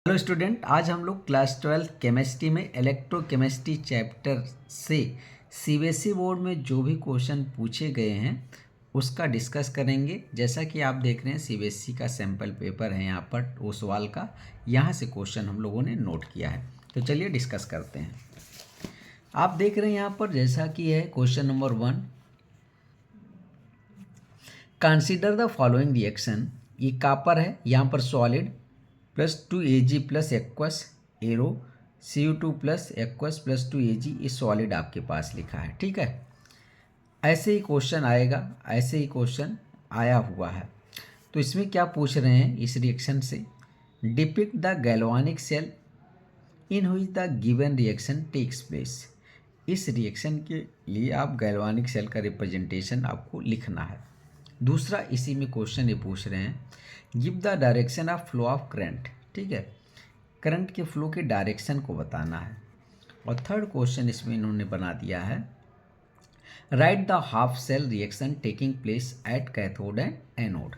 Hello student, आज हम लोग क्लास 12 केमिस्ट्री में इलेक्ट्रोकेमिस्ट्री चैप्टर से सीबीएसई बोर्ड में जो भी क्वेश्चन पूछे गए हैं उसका डिस्कस करेंगे। जैसा कि आप देख रहे हैं सीबीएसई का सैम्पल पेपर है यहाँ पर ओसवाल का, यहाँ से क्वेश्चन हम लोगों ने नोट किया है। तो चलिए डिस्कस करते हैं। आप देख रहे हैं यहाँ पर जैसा कि है question number 1, consider the following reaction. ये कापर है, यहाँ पर solid +2Ag plus aqueous arrow Cu2 plus aqueous +2Ag ये सॉलिड आपके पास लिखा है। ठीक है, ऐसे ही क्वेश्चन आएगा, ऐसे ही क्वेश्चन आया हुआ है। तो इसमें क्या पूछ रहे हैं इस रिएक्शन से, depict the galvanic cell in which the given reaction takes place. इस रिएक्शन के लिए आप गैल्वानिक सेल का रिप्रेजेंटेशन आपको लिखना है। दूसरा इसी में क्वेश्चन ये पूछ रहे हैं, give the direction of flow of current. ठीक है, करंट के फ्लो के डायरेक्शन को बताना है। और थर्ड क्वेश्चन इसमें इन्होंने बना दिया है, write the half cell reaction taking place at cathode and anode.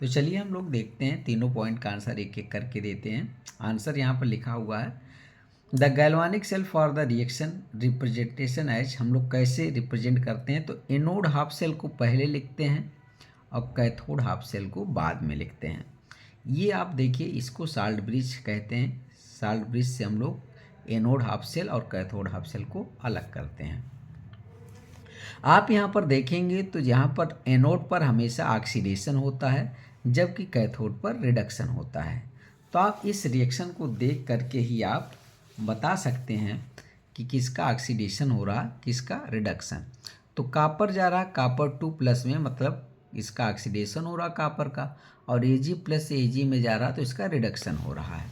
तो चलिए हम लोग देखते हैं, तीनों पॉइंट का आंसर एक एक करके देते हैं। आंसर यहाँ पर लिखा हुआ है, the galvanic cell for the reaction representation as, हम लोग कैसे रिप्रेजेंट करते हैं, तो एनोड हाफ सेल को पहले लिखते हैं और कैथोड हाफ सेल को बाद में लिखते हैं। ये आप देखिए, इसको साल्ट ब्रिज कहते हैं। साल्ट ब्रिज से हम लोग एनोड हाफ सेल और कैथोड हाफ सेल को अलग करते हैं। आप यहाँ पर देखेंगे तो यहाँ पर एनोड पर हमेशा ऑक्सीडेशन होता है, जबकि कैथोड पर रिडक्शन होता है। तो आप इस रिएक्शन को देख करके ही आप बता सकते हैं कि किसका ऑक्सीडेशन हो रहा, किसका रिडक्शन। तो कापर जा रहा कापर 2+ में, मतलब इसका ऑक्सीडेशन हो रहा कापर का, और Ag प्लस Ag में जा रहा तो इसका रिडक्शन हो रहा है।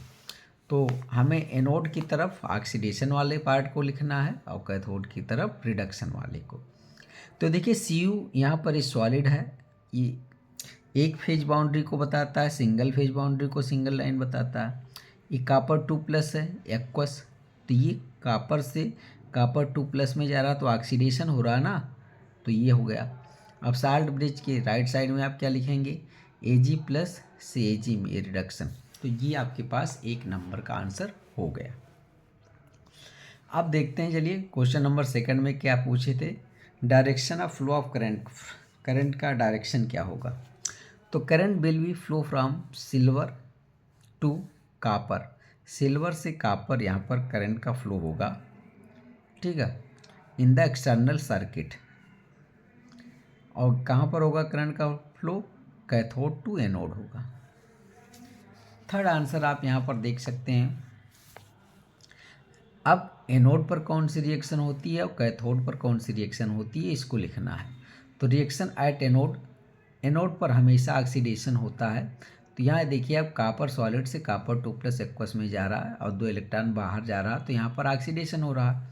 तो हमें एनोड की तरफ ऑक्सीडेशन वाले पार्ट को लिखना है और कैथोड की तरफ रिडक्शन वाले को। तो देखिए Cu यहाँ पर इस सॉलिड है, ये एक फेज बाउंड्री को बताता है, सिंगल फेज बाउंड्री को सिंगल लाइन बताता है। ये कापर 2+ है एक्वस, तो ये कापर से कापर 2+ में जा रहा तो ऑक्सीडेशन हो रहा ना, तो ये हो गया। अब साल्ट ब्रिज के राइट साइड में आप क्या लिखेंगे, Ag प्लस से Ag में रिडक्शन। तो ये आपके पास 1 नंबर का आंसर हो गया। अब देखते हैं, चलिए क्वेश्चन नंबर 2 में क्या पूछे थे, direction of flow of current. Current का डायरेक्शन क्या होगा, तो current will be flow from silver to copper. Silver से कापर यहाँ पर करंट का फ्लो होगा, ठीक है, इन द एक्सटर्नल सर्किट। और कहाँ पर होगा करंट का फ्लो, कैथोड टू एनोड होगा। थर्ड आंसर आप यहाँ पर देख सकते हैं। अब एनोड पर कौन सी रिएक्शन होती है और कैथोड पर कौन सी रिएक्शन होती है, इसको लिखना है। तो रिएक्शन एट एनोड, एनोड पर हमेशा ऑक्सीडेशन होता है। तो यहाँ देखिए, अब कापर सॉलिड से कापर 2+ एक्वस में जा रहा है और 2 इलेक्ट्रॉन बाहर जा रहा है, तो यहाँ पर ऑक्सीडेशन हो रहा है।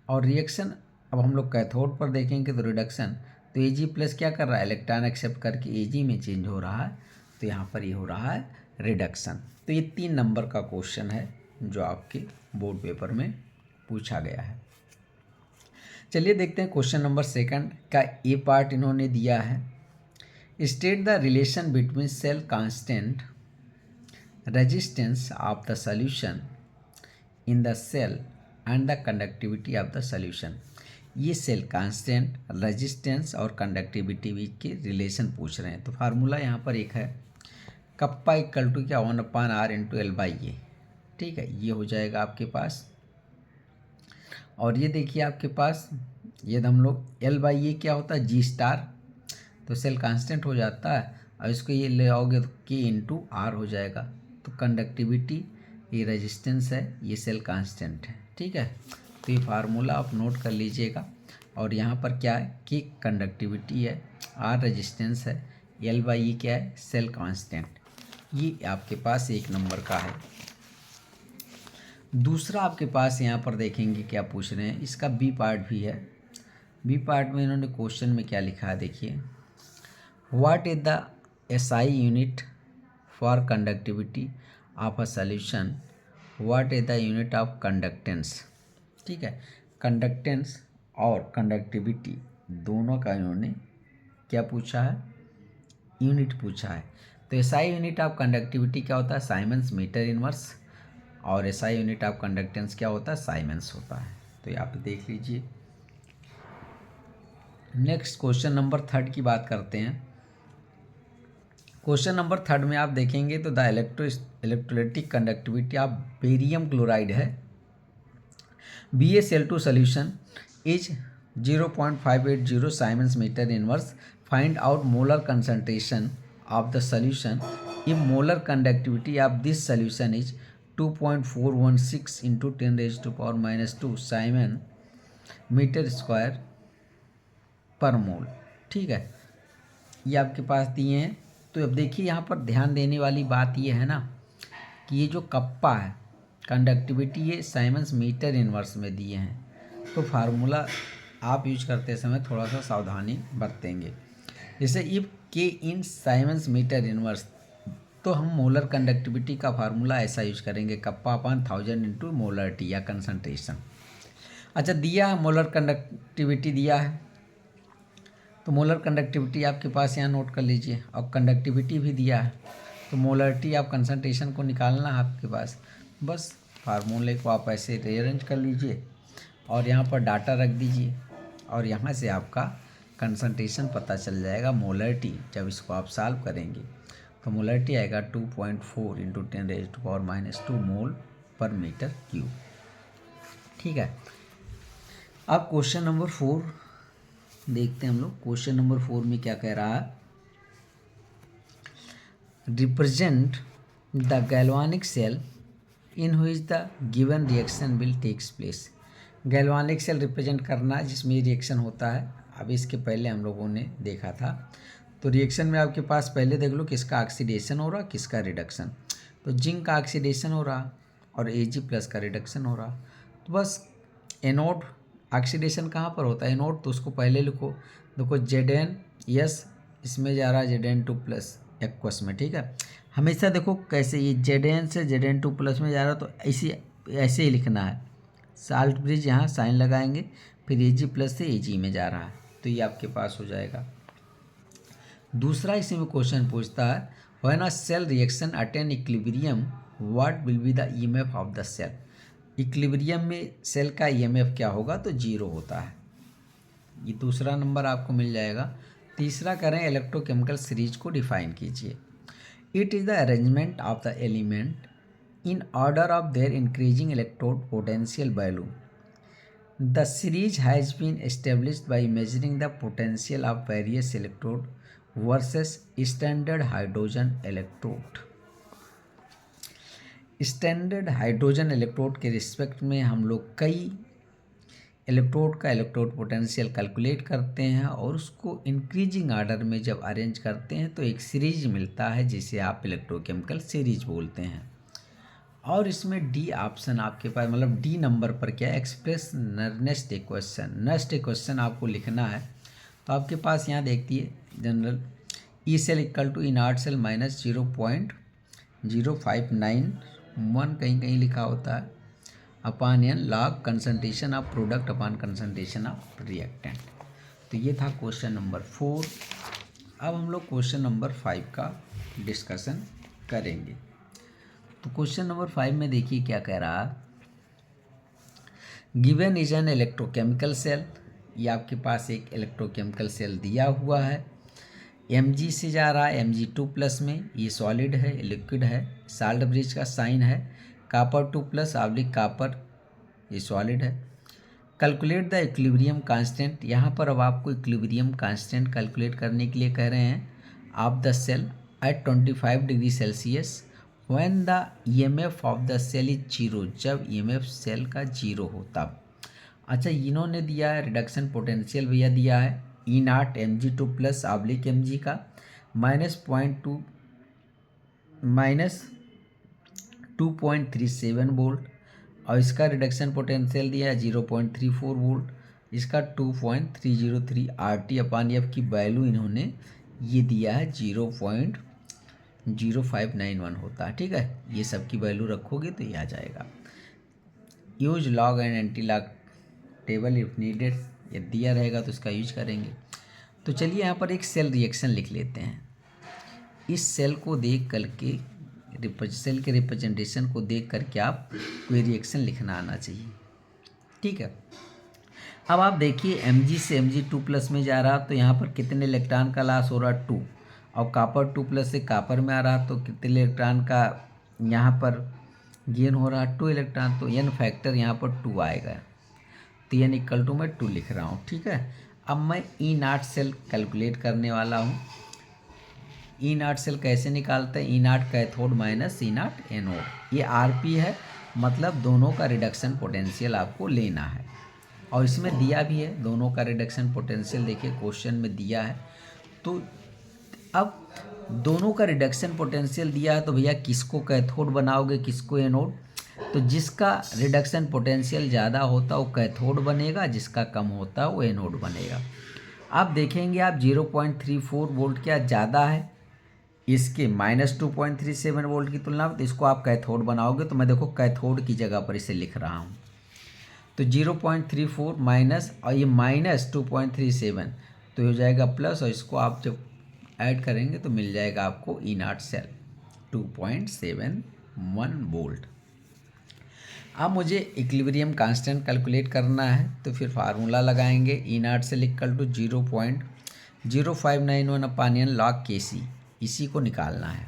और रिएक्शन अब हम लोग कैथोड पर देखेंगे तो रिडक्शन, तो Ag+ क्या कर रहा है, इलेक्ट्रॉन एक्सेप्ट करके Ag में चेंज हो रहा है, तो यहाँ पर ये हो रहा है रिडक्शन। तो ये 3 नंबर का क्वेश्चन है जो आपके बोर्ड पेपर में पूछा गया है। चलिए देखते हैं क्वेश्चन नंबर 2 का ए पार्ट इन्होंने दिया है, state the relation between cell constant resistance of the solution in the cell and the conductivity of the solution. ये सेल कांस्टेंट, रेजिस्टेंस और कंडक्टिविटी बीच के रिलेशन पूछ रहे हैं। तो फार्मूला यहाँ पर एक है, कप्पा इक्वल टू क्या, 1/r इंटू L/A। ठीक है, ये हो जाएगा आपके पास। और ये देखिए आपके पास, ये हम लोग L/A क्या होता है, G∗, तो सेल कांस्टेंट हो जाता है, और इसको ये ले आओगे तो K/R हो जाएगा। तो कंडक्टिविटी, ये रेजिस्टेंस है, ये सेल कांस्टेंट है। ठीक है, तो ये फार्मूला आप नोट कर लीजिएगा। और यहाँ पर क्या है, कि कंडक्टिविटी है, R रेजिस्टेंस है, L/A क्या है, सेल कांस्टेंट। ये आपके पास 1 नंबर का है। दूसरा आपके पास यहाँ पर देखेंगे क्या पूछ रहे हैं, इसका बी पार्ट भी है। बी पार्ट में इन्होंने क्वेश्चन में क्या लिखा है, देखिए, what is the SI unit for conductivity of a solution, what is the unit of conductance. ठीक है, कंडक्टेंस और कंडक्टिविटी दोनों का इन्होंने क्या पूछा है, यूनिट पूछा है। तो SI यूनिट ऑफ कंडक्टिविटी क्या होता है, साइमन्स मीटर इनवर्स। और एसआई यूनिट ऑफ कंडक्टेंस क्या होता है, साइमेंस होता है। तो यहाँ पे देख लीजिए। नेक्स्ट क्वेश्चन नंबर 3 की बात करते हैं। क्वेश्चन नंबर 3 में आप देखेंगे तो the electrolytic conductivity of barium chloride है BaCl2 solution is 0.580 Siemens meter inverse. Find out molar concentration of the solution if molar conductivity of this solution is 2.416 into 10 raised to power minus 2 Siemens metre square पर mole. ठीक है, ये आपके पास दिए हैं। तो अब देखिए यहाँ पर ध्यान देने वाली बात ये है ना कि ये जो कप्पा है कंडक्टिविटी ये साइमन्स मीटर इनवर्स में दिए हैं, तो फार्मूला आप यूज करते समय थोड़ा सा सावधानी बरतेंगे। जैसे इफ के इन साइमन्स मीटर इनवर्स, तो हम मोलर कंडक्टिविटी का फार्मूला ऐसा यूज करेंगे, कप्पा अपॉन 1000 इंटू मोलरिटी या कंसंट्रेशन। अच्छा, दिया है मोलर कंडक्टिविटी दिया है, तो मोलर कंडक्टिविटी आपके पास यहाँ नोट कर लीजिए, और कंडक्टिविटी भी दिया है, तो मोलरिटी आप कंसंट्रेशन को निकालना है आपके पास। बस फार्मूले को आप ऐसे रीअरेंज कर लीजिए और यहाँ पर डाटा रख दीजिए, और यहाँ से आपका कंसंट्रेशन पता चल जाएगा। मोलरिटी जब इसको आप सॉल्व करेंगे तो मोलरिटी आएगा 2.4 into 10 raised to power minus 2 mole पर मीटर क्यूब। ठीक है, अब क्वेश्चन नंबर 4 देखते हैं हम लोग। क्वेश्चन नंबर 4 में क्या कह रहा है, represent the galvanic cell in which the given reaction will takes place. Galvanic cell represent करना जिसमें रिएक्शन होता है। अब इसके पहले हम लोगों ने देखा था, तो रिएक्शन में आपके पास पहले देख लो किसका ऑक्सीडेशन हो रहा, किसका रिडक्शन। तो जिंक का ऑक्सीडेशन हो रहा और Ag+ का रिडक्शन हो रहा। तो बस एनोड ऑक्सीडेशन कहाँ पर होता है, एनोड, तो उसको पहले लिखो। देखो Zn इसमें जा रहा है Zn2+ एक्वस में। ठीक है, हमेशा देखो कैसे ये Zn से Zn2+ में जा रहा है, तो ऐसे ही लिखना है। साल्ट ब्रिज यहाँ साइन लगाएंगे, फिर Ag+ से Ag में जा रहा है, तो ये आपके पास हो जाएगा। दूसरा इसी में क्वेश्चन पूछता है, when a cell reaction attain equilibrium what will be the EMF of the cell. Equilibrium में सेल का EMF क्या होगा, तो 0 होता है। ये दूसरा नंबर आपको मिल जाएगा। तीसरा करें, इलेक्ट्रोकेमिकल सीरीज को डिफाइन कीजिए। It is the arrangement of the element in order of their increasing electrode potential value. The series has been established by measuring the potential of various electrode versus standard hydrogen electrode. Standard hydrogen electrode के respect में हम लोग कई electrode का electrode potential calculate करते हैं, और उसको इंक्रीजिंग आर्डर में जब अरेंज करते हैं तो एक सीरीज मिलता है जिसे आप इलेक्ट्रोकेमिकल सीरीज बोलते हैं। और इसमें डी ऑप्शन आपके पास, मतलब डी नंबर पर क्या है, express next equation. Next equation आपको लिखना है, तो आपके पास यहाँ देखिए general E cell equal to inert cell minus 0.0591 कहीं कहीं लिखा होता है upon n log concentration of product upon concentration of reactant. तो ये था क्वेश्चन नंबर 4। अब हम लोग क्वेश्चन नंबर 5 का डिस्कशन करेंगे। तो क्वेश्चन नंबर 5 में देखिए क्या कह रहा है, given is an electrochemical cell. ये आपके पास एक इलेक्ट्रोकेमिकल सेल दिया हुआ है, Mg से जा रहा है Mg2+ में, ये सॉलिड है, लिक्विड है, साल्ट ब्रिज का साइन है, कॉपर 2+ ऑब्लिक कॉपर, ये सॉलिड है। Calculate the equilibrium constant. यहाँ पर अब आपको इक्विलिब्रियम कांस्टेंट कैलकुलेट करने के लिए कह रहे हैं of the cell at 25 degree Celsius when the EMF of the cell is 0, जब EMF सेल का 0 हो तब। अच्छा, इन्होंने दिया है रिडक्शन पोटेंशियल भैया दिया है E0 Mg2+ ऑब्लिक Mg का -2.37 वोल्ट, और इसका रिडक्शन पोटेंशियल दिया है 0.34 वोल्ट, इसका 2.303 RT/F की वैल्यू इन्होंने ये दिया है 0.0591 होता है। ठीक है, ये सब की वैल्यू रखोगे तो ये आ जाएगा। Use log and anti log table if needed, ये दिया रहेगा तो इसका यूज करेंगे। तो चलिए यहाँ पर एक सेल रिएक्शन लिख लेते हैं। इस सेल को देख करके सेल के रिप्रेजेंटेशन को देख करके आप कोई रिएक्शन लिखना आना चाहिए। ठीक है, अब आप देखिए Mg से Mg2+ में जा रहा तो यहाँ पर कितने इलेक्ट्रॉन का लॉस हो रहा 2, और कॉपर 2+ से कॉपर में आ रहा तो कितने इलेक्ट्रॉन का यहाँ पर गेन हो रहा 2 इलेक्ट्रॉन, तो n फैक्टर यहाँ पर 2 आएगा, तो n = मैं 2 लिख रहा हूँ। ठीक है, अब मैं E0 सेल कैलकुलेट करने वाला हूँ। E0 सेल कैसे निकालते हैं? E0 cathode minus E0 anode, ये Rp है, मतलब दोनों का रिडक्शन पोटेंशियल आपको लेना है, और इसमें दिया भी है दोनों का रिडक्शन पोटेंशियल, देखिए क्वेश्चन में दिया है। तो अब दोनों का रिडक्शन पोटेंशियल दिया है तो भैया किसको कैथोड बनाओगे, किसको एनोड? तो जिसका रिडक्शन पोटेंशियल ज़्यादा होता है वो कैथोड बनेगा, जिसका कम होता है वो एनोड बनेगा। आप देखेंगे आप 0.34 वोल्ट क्या ज़्यादा है इसके -2.37 वोल्ट की तुलना में, तो इसको आप कैथोड बनाओगे, तो मैं देखो कैथोड की जगह पर इसे लिख रहा हूँ। तो 0.34 माइनस, और ये -2.37, तो हो जाएगा प्लस, और इसको आप जब ऐड करेंगे तो मिल जाएगा आपको E0 सेल 2.71 वोल्ट। अब मुझे इक्विलिब्रियम कांस्टेंट कैलकुलेट करना है, तो फिर फार्मूला लगाएंगे E0 सेल = 0.0591 log Kc, इसी को निकालना है।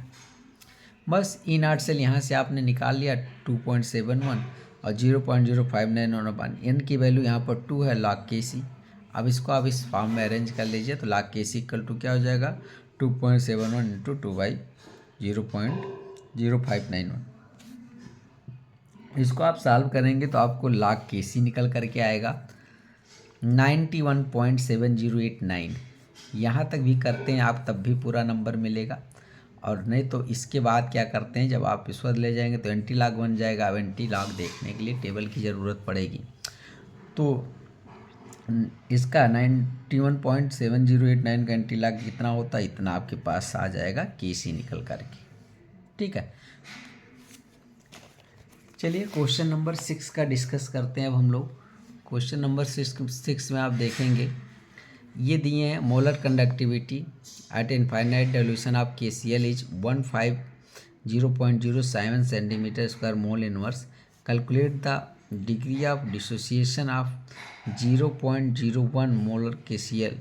बस E0 सेल यहाँ से आपने निकाल लिया 2.71, और 0.0591 n की वैल्यू यहाँ पर 2 है log Kc। अब इसको आप इस फॉर्म में अरेंज कर लीजिए, तो log Kc = क्या हो जाएगा 2.71 × 2/0.0591। इसको आप सॉल्व करेंगे तो आपको log Kc निकल करके आएगा 91.7089। यहाँ तक भी करते हैं आप तब भी पूरा नंबर मिलेगा, और नहीं तो इसके बाद क्या करते हैं, जब आप इस वक्त ले जाएंगे तो एंटी लॉग बन जाएगा। अब एंटी लॉग देखने के लिए टेबल की ज़रूरत पड़ेगी, तो इसका 91.7089 का एंटी लॉग कितना होता है, इतना आपके पास आ जाएगा Kc निकल करके। ठीक है, चलिए क्वेश्चन नंबर 6 का डिस्कस करते हैं अब हम लोग। क्वेश्चन नंबर 6 में आप देखेंगे ये दिए हैं molar conductivity at infinite dilution of KCl is 150.07 cm² mole inverse. Calculate the degree of dissociation of 0.01 molar KCl।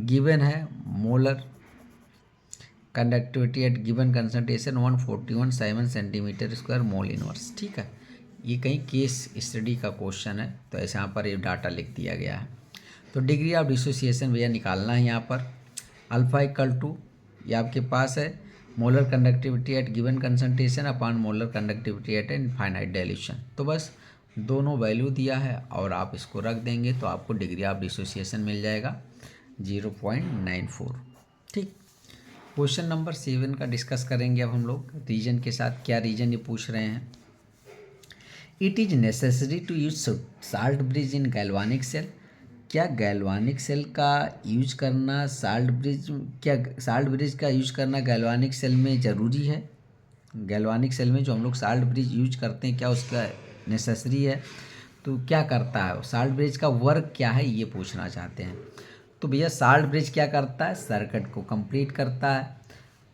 Given है molar conductivity at given concentration 141 cm² mole inverse. ठीक है, ये कहीं केस स्टडी का क्वेश्चन है, तो ऐसे यहाँ पर ये डाटा लिख दिया गया है। तो डिग्री ऑफ डिसोसिएशन भैया निकालना है यहाँ पर। अल्फा = ये आपके पास है molar conductivity at given concentration upon molar conductivity at infinite dilution. तो बस दोनों वैल्यू दिया है और आप इसको रख देंगे तो आपको डिग्री ऑफ डिसोसिएशन मिल जाएगा 0.94। ठीक, क्वेश्चन नंबर 7 का डिस्कस करेंगे अब हम लोग रीजन के साथ। क्या रीजन ये पूछ रहे हैं? It is necessary to use salt bridge in galvanic cell. क्या गैल्वानिक सेल का यूज करना साल्ट ब्रिज का यूज करना गैल्वानिक सेल में ज़रूरी है? गैल्वानिक सेल में जो हम लोग साल्ट ब्रिज यूज करते हैं क्या उसका नेसेसरी है? तो क्या करता है साल्ट ब्रिज का वर्क क्या है, ये पूछना चाहते हैं। तो भैया साल्ट ब्रिज क्या करता है? सर्किट को कंप्लीट करता है,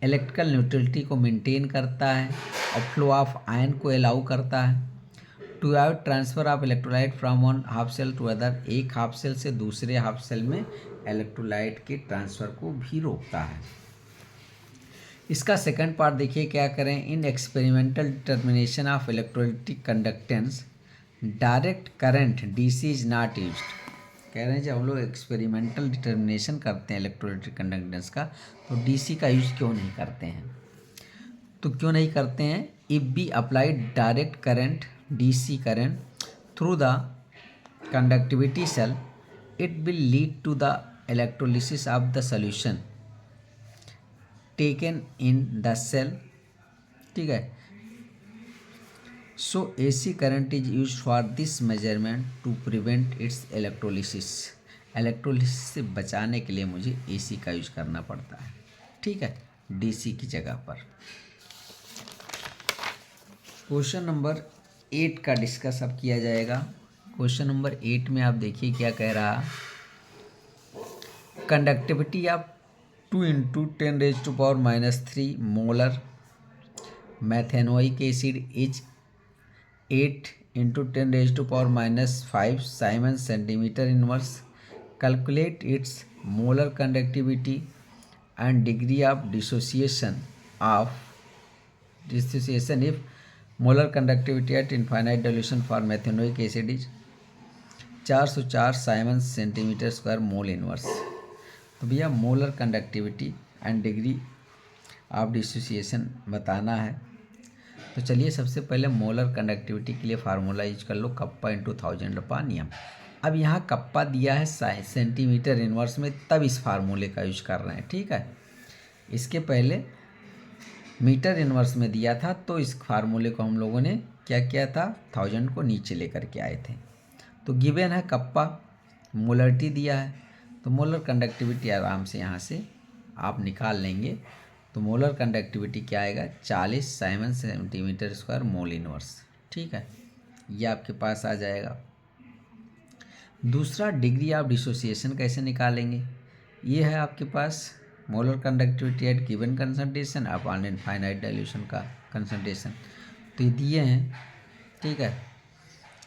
इलेक्ट्रिकल न्यूट्रलिटी को मेंटेन करता है, और फ्लो ऑफ आयन को अलाउ करता है। To have transfer of electrolyte from one half cell to other, एक हाफ सेल से दूसरे हाफ सेल में इलेक्ट्रोलाइट के ट्रांसफ़र को भी रोकता है। इसका सेकंड पार्ट देखिए क्या करें। In experimental determination of electrolytic conductance direct current DC is not used. कह रहे हैं जब हम लोग एक्सपेरिमेंटल डिटर्मिनेशन करते हैं इलेक्ट्रोलिटिक कंडक्टेंस का तो DC का यूज क्यों नहीं करते हैं? तो क्यों नहीं करते हैं? If be applied direct current DC current through the conductivity cell it will lead to the electrolysis of the solution taken in the cell। ठीक है, so AC current is used for this measurement to prevent its electrolysis। Electrolysis से बचाने के लिए मुझे AC का use करना पड़ता है। ठीक है, DC की जगह पर। क्वेश्चन नंबर 8 का डिस्कस अब किया जाएगा। क्वेश्चन नंबर 8 में आप देखिए क्या कह रहा। Conductivity of 2 × 10⁻³ molar methanoic acid is 8 into 10⁻⁻5 Simon centimetre inverse. Calculate its molar conductivity and degree of dissociation if molar conductivity at infinite dilution for methanoic acid is 404 Simon centimetre square mole inverse. तो भैया molar conductivity and degree of dissociation बताना है. तो चलिए सबसे पहले molar conductivity के लिए फार्मूला यूज कर लो, कप्पा इंटू 1000/m. अब यहाँ कप्पा दिया है सेंटीमीटर इनवर्स में, तब इस फार्मूले का यूज कर रहे हैं. ठीक है, इसके पहले मीटर इनवर्स में दिया था, तो इस फार्मूले को हम लोगों ने क्या किया था, 1000 को नीचे लेकर के आए थे. तो गिवन है कप्पा, मोलरिटी दिया है, तो मोलर कंडक्टिविटी आराम से यहाँ से आप निकाल लेंगे. तो मोलर कंडक्टिविटी क्या आएगा, 40 Simon centimetre square mole inverse. ठीक है, ये आपके पास आ जाएगा. दूसरा डिग्री ऑफ डिसोसिएशन कैसे निकालेंगे, ये है आपके पास molar conductivity at given concentration upon infinite dilution का कंसंट्रेशन. तो ये दिए हैं. ठीक है,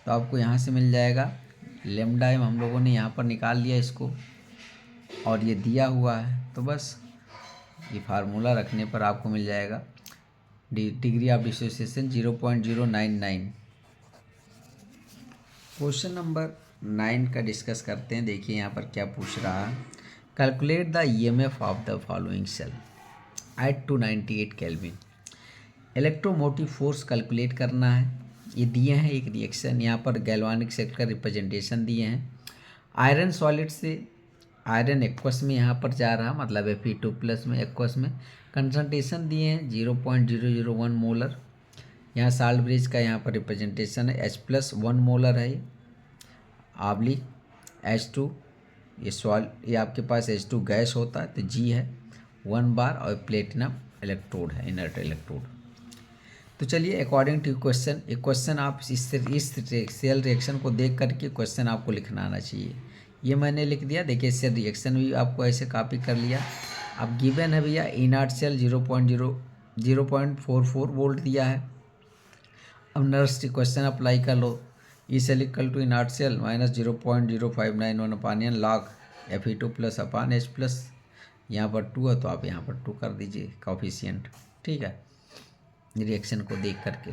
तो आपको यहाँ से मिल जाएगा लेमडा एम, हम लोगों ने यहाँ पर निकाल लिया इसको, और ये दिया हुआ है. तो बस ये फार्मूला रखने पर आपको मिल जाएगा degree of dissociation 0.099. Question number 9 का डिस्कस करते हैं. देखिए यहाँ पर क्या पूछ रहा है. Calculate the EMF of the following cell at 298 kelvin. Electromotive force calculate करना है. ये दिए हैं एक रिएक्शन, यहाँ पर गैल्वानिक सेल का रिप्रेजेंटेशन दिए हैं. आयरन सॉलिड से आयरन एक्वस में यहाँ पर जा रहा, मतलब Fe2+ में एक्वस में. कंसंट्रेशन दिए हैं 0.001 मोलर. यहाँ साल्ट ब्रिज का यहाँ पर रिप्रेजेंटेशन है, H+1 मोलर है. आवली H2, ये आपके पास H2 गैस होता है, तो G है 1 बार, और प्लेटिनम इलेक्ट्रोड है, इनर्ट इलेक्ट्रोड. तो चलिए अकॉर्डिंग टू क्वेश्चन आप इस सेल रिएक्शन को देख करके क्वेश्चन आपको लिखना आना चाहिए. ये मैंने लिख दिया. देखिए सेल रिएक्शन भी आपको ऐसे कॉपी कर लिया. अब गिवन है भैया इनर्ट सेल 0.44 वोल्ट दिया है. अब नर्स क्वेश्चन अप्लाई कर लो. E cell equal to inert cell minus 0.0591 upon n log Fe2+ upon H+. यहाँ पर 2 है, तो आप यहाँ पर 2 कर दीजिए कॉफिशिएंट. ठीक है, रिएक्शन को देख करके.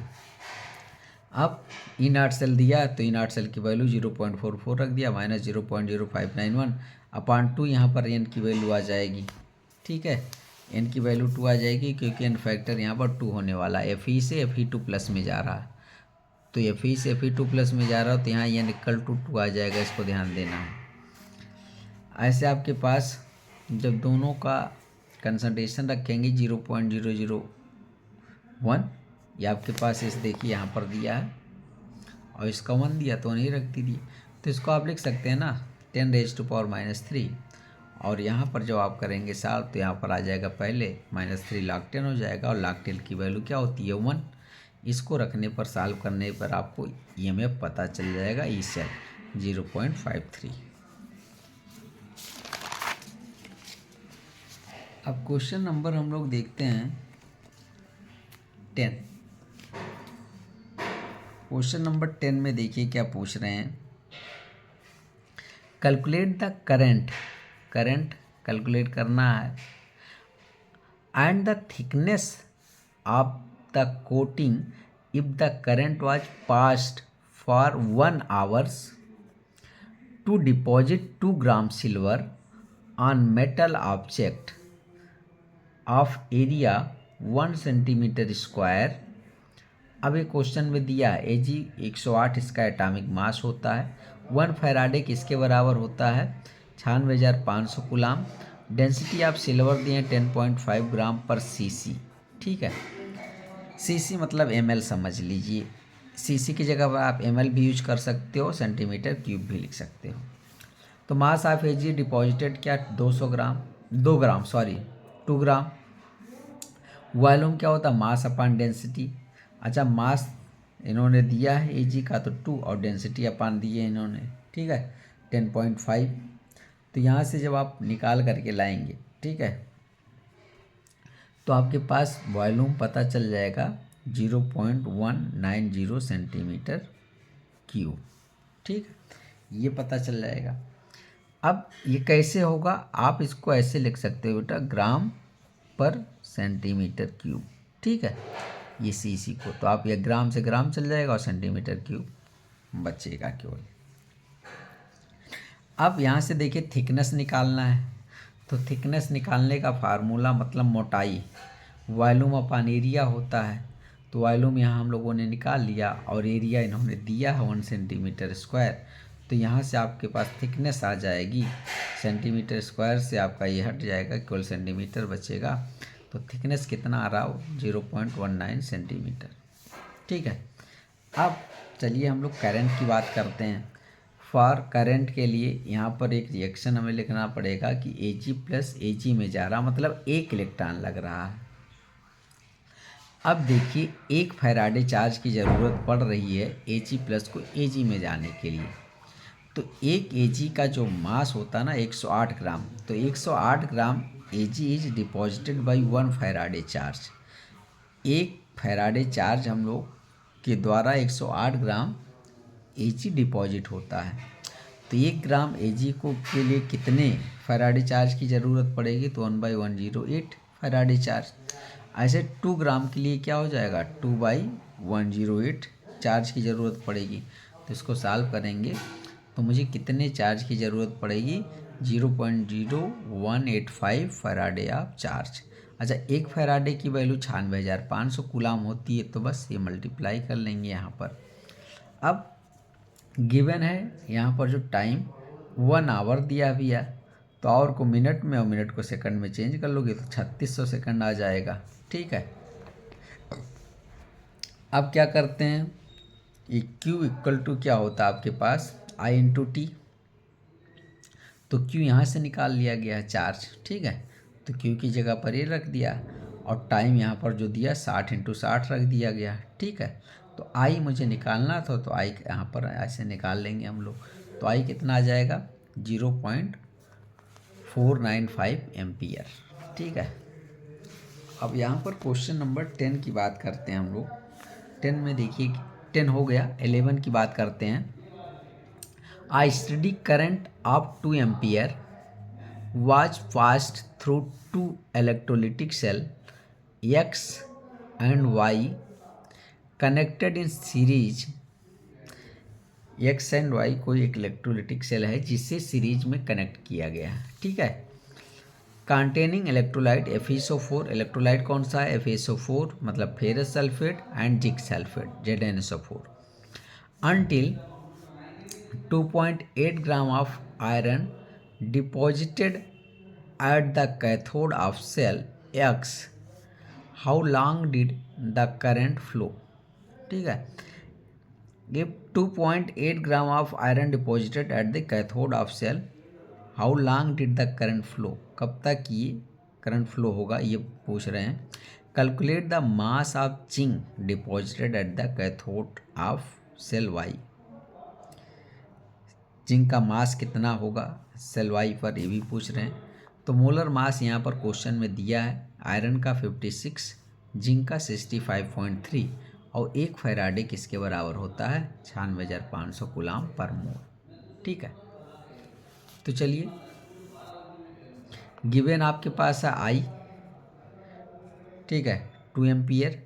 अब इनर्ट सेल दिया है, तो इनर्ट सेल की वैल्यू 0.44 रख दिया, माइनस 0.0591 अपान 2. यहाँ पर एन की वैल्यू आ जाएगी. ठीक है, एन की वैल्यू 2 आ जाएगी, क्योंकि एन फैक्टर यहाँ पर 2 होने वाला है. Fe से Fe2+ में जा रहा है, तो Fe से Fe2+ में जा रहा हो, तो यहाँ एन इक्वल टू 2 आ जाएगा. इसको ध्यान देना है. ऐसे आपके पास जब दोनों का कंसंट्रेशन रखेंगे 0.001, ये आपके पास इस देखिए यहाँ पर दिया है, और इसका 1 दिया तो नहीं रख दीजिए. तो इसको आप लिख सकते हैं ना 10⁻³ और यहाँ पर जब आप करेंगे सॉल्व, तो यहाँ पर आ जाएगा पहले -3 log 10 हो जाएगा, और log 10 की वैल्यू क्या होती है 1. इसको रखने पर सॉल्व करने पर आपको EMF पता चल जाएगा. E cell 0.53. अब क्वेश्चन नंबर हम लोग देखते हैं 10. क्वेश्चन नंबर 10 में देखिए क्या पूछ रहे हैं. कैलकुलेट द करंट कैलकुलेट करना है, and the thickness of the coating if the current was passed for 1 hours to deposit 2 gram silver on metal object of area 1 centimetre square. अब ये क्वेश्चन में दिया है Ag 108 इसका एटॉमिक मास होता है. 1 फैराडे किसके बराबर होता है, 96,500 कूलाम. डेंसिटी ऑफ सिल्वर दिए 10.5 ग्राम पर cc. ठीक है, cc मतलब ml समझ लीजिए. cc की जगह पर आप ml भी यूज कर सकते हो, सेंटीमीटर क्यूब भी लिख सकते हो. तो मास ऑफ Ag डिपॉजिटेड क्या 2 ग्राम. वॉल्यूम क्या होता है, मास अपान डेंसिटी. अच्छा, मास इन्होंने दिया है Ag का तो 2, और डेंसिटी अपान दिए इन्होंने. ठीक है, 10.5. तो यहाँ से जब आप निकाल करके लाएंगे, ठीक है, तो आपके पास वॉल्यूम पता चल जाएगा 0.190 सेंटीमीटर क्यूब। ठीक है, ये पता चल जाएगा। अब ये कैसे होगा, आप इसको ऐसे लिख सकते हो बेटा, ग्राम पर सेंटीमीटर क्यूब। ठीक है, ये सीसी को तो आप ये ग्राम से ग्राम चल जाएगा और सेंटीमीटर क्यूब बचेगा केवल। अब यहाँ से देखिए थिकनेस निकालना है, तो थिकनेस निकालने का फार्मूला मतलब मोटाई वॉल्यूम अपॉन एरिया होता है। तो वॉल्यूम यहाँ हम लोगों ने निकाल लिया और एरिया इन्होंने दिया है 1 सेंटीमीटर स्क्वायर। तो यहाँ से आपके पास थिकनेस आ जाएगी, सेंटीमीटर स्क्वायर से आपका ये हट जाएगा, केवल सेंटीमीटर बचेगा। तो थिकनेस कितना आ रहा हो, 0.19 सेंटीमीटर। ठीक है, अब चलिए हम लोग करंट की बात करते हैं। फॉर करंट के लिए यहाँ पर एक रिएक्शन हमें लिखना पड़ेगा कि Ag प्लस Ag में जा रहा, मतलब एक इलेक्ट्रॉन लग रहा है। अब देखिए एक फैराडे चार्ज की ज़रूरत पड़ रही है Ag प्लस को Ag में जाने के लिए। तो एक Ag का जो मास होता है ना 108 ग्राम, तो 108 ग्राम Ag is deposited bye 1 Faraday charge. एक फैराडे चार्ज हम लोग के द्वारा 108 ग्राम Ag डिपॉजिट होता है। तो 1 ग्राम Ag को के लिए कितने फैराडे चार्ज की ज़रूरत पड़ेगी, तो 1/108 फैराडे चार्ज। ऐसे 2 ग्राम के लिए क्या हो जाएगा, 2/108 चार्ज की ज़रूरत पड़ेगी। तो इसको सॉल्व करेंगे तो मुझे कितने चार्ज की ज़रूरत पड़ेगी, 0.0185 फैराडे ऑफ चार्ज। अच्छा, एक फैराडे की वैल्यू 96,500 कूलाम होती है, तो बस ये मल्टीप्लाई कर लेंगे यहाँ पर। अब गिवन है यहाँ पर जो टाइम 1 आवर दिया भी है, तो आवर को मिनट में और मिनट को सेकंड में चेंज कर लोगे तो 3600 सेकंड आ जाएगा। ठीक है, अब क्या करते हैं, ये Q इक्वल टू क्या होता है आपके पास, I इंटू टी। तो Q यहाँ से निकाल लिया गया है चार्ज। ठीक है, तो Q की जगह पर ये रख दिया और टाइम यहाँ पर जो दिया 60 इंटू 60 रख दिया गया। ठीक है, तो I मुझे निकालना था, तो I यहाँ पर ऐसे निकाल लेंगे हम लोग। तो I कितना आ जाएगा, 0.495 एम्पियर। ठीक है, अब यहाँ पर क्वेश्चन नंबर 10 की बात करते हैं हम लोग। 10 में देखिए 10 हो गया, 11 की बात करते हैं। A steady current of 2 ampere was passed through two electrolytic cell X and Y connected in series। X and Y कोई एक इलेक्ट्रोलिटिक सेल है जिसे सीरीज में कनेक्ट किया गया है। ठीक है, कंटेनिंग इलेक्ट्रोलाइट FeSO4। इलेक्ट्रोलाइट कौन सा है, FeSO4 मतलब ferrous sulphate and zinc sulphate ZnSO4 until 2.8 gram of iron deposited at the cathode of cell X. How long did the current flow? ठीक है, if 2.8 gram of iron deposited at the cathode of cell, how long did the current flow? कब तक ये current flow होगा ये पूछ रहे हैं। Calculate the mass of zinc deposited at the cathode of cell Y। Zinc का mass कितना होगा सेल Y पर, ये भी पूछ रहे हैं। तो मोलर मास यहाँ पर क्वेश्चन में दिया है, आयरन का 56, जिंक का 65.3 और एक फैराडे किसके बराबर होता है, 96,500 कूलाम पर मोल। ठीक है, तो चलिए गिवन आपके पास है I। ठीक है, 2 एम्पियर।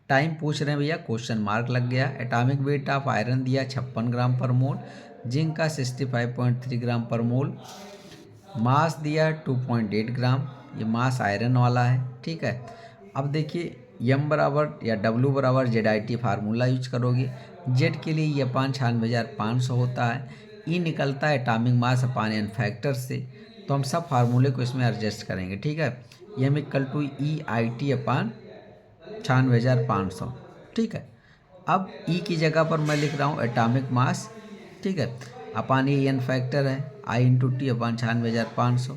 टाइम पूछ रहे हैं भैया, क्वेश्चन मार्क लग गया। एटॉमिक वेट ऑफ आयरन दिया 56 ग्राम पर मोल, जिंक का 65.3 ग्राम पर मोल, मास दिया 2.8 ग्राम, ये मास आयरन वाला है। ठीक है, अब देखिए M बराबर या W बराबर ZIT फार्मूला यूज करोगे। Z के लिए ये अपान 96,500 होता है, E निकलता है एटॉमिक मास अपान एन फैक्टर से, तो हम सब फार्मूले को इसमें एडजस्ट करेंगे। ठीक है, M इक्वल टू EIT अपान 96,500। ठीक है, अब E की जगह पर मैं लिख रहा हूँ एटॉमिक मास। ठीक है, अपान ये एन फैक्टर है, I इंटू टी अपान 96,500।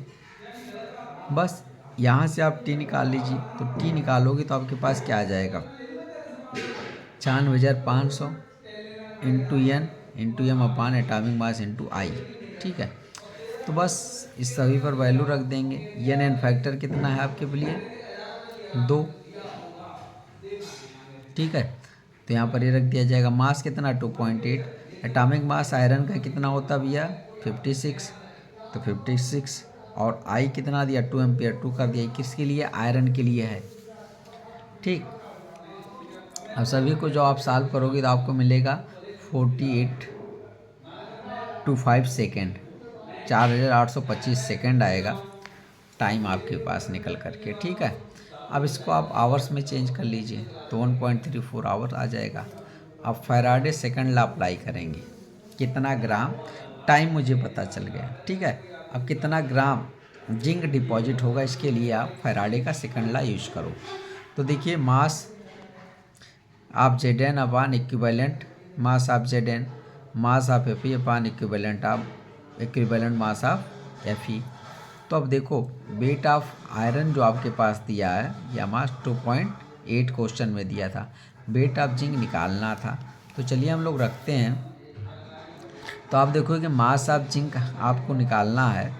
बस यहाँ से आप टी निकाल लीजिए, तो टी निकालोगे तो आपके पास क्या आ जाएगा, 96,500 into M upon atomic mass into I। ठीक है, तो बस इस सभी पर वैल्यू रख देंगे। एन फैक्टर कितना है आपके लिए, 2। ठीक है। तो यहाँ पर ये रख दिया जाएगा। मास कितना 2.8। एटॉमिक मास आयरन का कितना होता भैया 56, तो 56 और आई कितना दिया 2 एम्पियर, 2 कर दिया। किसके लिए, आयरन के लिए है। ठीक, अब सभी को जो आप सॉल्व करोगे तो आपको मिलेगा 4825 सेकेंड, 4825 सेकेंड आएगा टाइम आपके पास निकल करके। ठीक है, अब इसको आप आवर्स में चेंज कर लीजिए तो 1.34 आवर आ जाएगा। अब फैराडे सेकंड लॉ अप्लाई करेंगे, कितना ग्राम, टाइम मुझे पता चल गया। ठीक है, अब कितना ग्राम जिंक डिपॉजिट होगा, इसके लिए आप फैराडे का सेकंड लॉ यूज करो। तो देखिए, mass of Zn upon equivalent mass of Zn, mass of Fe upon equivalent mass of Fe। तो अब देखो, वेट ऑफ आयरन जो आपके पास दिया है या मास 2.8 क्वेश्चन में दिया था, वेट ऑफ जिंक निकालना था। तो चलिए हम लोग रखते हैं। तो आप देखो कि मास ऑफ जिंक आपको निकालना है,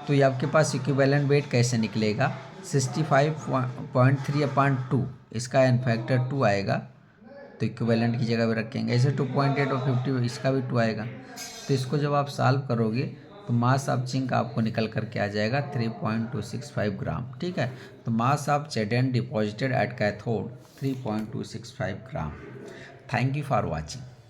तो ये आपके पास इक्विवेलेंट वेट कैसे निकलेगा, 65.3 अपान 2, इसका एन फैक्टर 2 आएगा, तो इक्विवेलेंट की जगह पे रखेंगे। ऐसे 2.8 और 50 इसका भी 2 आएगा। तो इसको जब आप सॉल्व करोगे तो मास ऑफ जिंक आपको निकल करके आ जाएगा 3.265 ग्राम। ठीक है, तो mass of Zn deposited at cathode 3.265 gram. Thank you for watching.